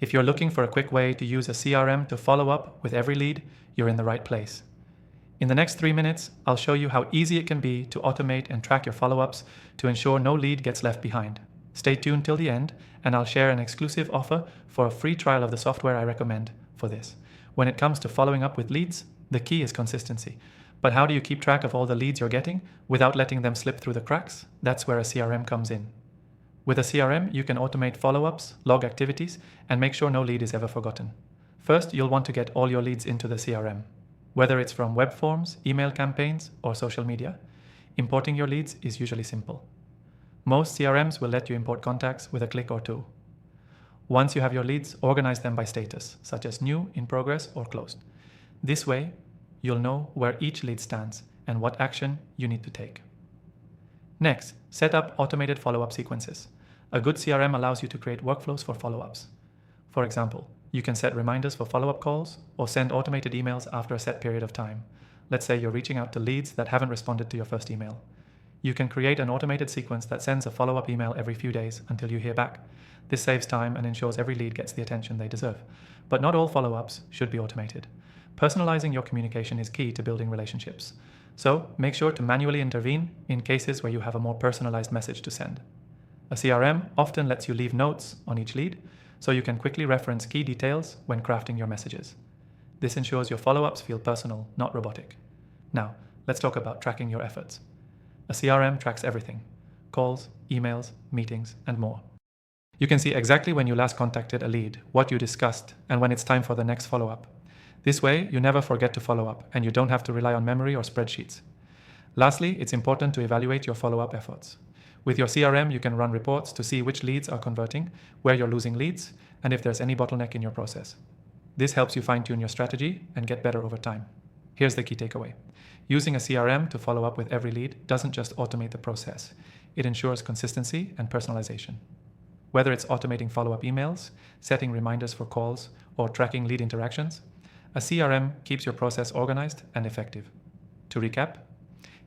If you're looking for a quick way to use a CRM to follow up with every lead, you're in the right place. In the next 3 minutes, I'll show you how easy it can be to automate and track your follow-ups to ensure no lead gets left behind. Stay tuned till the end, and I'll share an exclusive offer for a free trial of the software I recommend for this. When it comes to following up with leads, the key is consistency. But how do you keep track of all the leads you're getting without letting them slip through the cracks? That's where a CRM comes in. With a CRM, you can automate follow-ups, log activities, and make sure no lead is ever forgotten. First, you'll want to get all your leads into the CRM. Whether it's from web forms, email campaigns, or social media, importing your leads is usually simple. Most CRMs will let you import contacts with a click or two. Once you have your leads, organize them by status, such as new, in progress, or closed. This way, you'll know where each lead stands and what action you need to take. Next, set up automated follow-up sequences. A good CRM allows you to create workflows for follow-ups. For example, you can set reminders for follow-up calls or send automated emails after a set period of time. Let's say you're reaching out to leads that haven't responded to your first email. You can create an automated sequence that sends a follow-up email every few days until you hear back. This saves time and ensures every lead gets the attention they deserve. But not all follow-ups should be automated. Personalizing your communication is key to building relationships. So make sure to manually intervene in cases where you have a more personalized message to send. A CRM often lets you leave notes on each lead, so you can quickly reference key details when crafting your messages. This ensures your follow-ups feel personal, not robotic. Now, let's talk about tracking your efforts. A CRM tracks everything: calls, emails, meetings, and more. You can see exactly when you last contacted a lead, what you discussed, and when it's time for the next follow-up. This way, you never forget to follow up, and you don't have to rely on memory or spreadsheets. Lastly, it's important to evaluate your follow-up efforts. With your CRM, you can run reports to see which leads are converting, where you're losing leads, and if there's any bottleneck in your process. This helps you fine-tune your strategy and get better over time. Here's the key takeaway. Using a CRM to follow up with every lead doesn't just automate the process. It ensures consistency and personalization. Whether it's automating follow-up emails, setting reminders for calls, or tracking lead interactions, a CRM keeps your process organized and effective. To recap,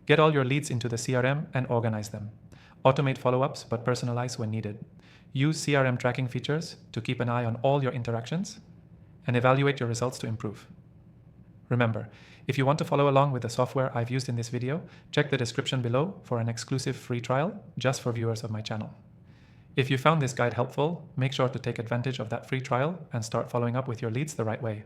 get all your leads into the CRM and organize them. Automate follow-ups but personalize when needed. Use CRM tracking features to keep an eye on all your interactions and evaluate your results to improve. Remember, if you want to follow along with the software I've used in this video, check the description below for an exclusive free trial just for viewers of my channel. If you found this guide helpful, make sure to take advantage of that free trial and start following up with your leads the right way.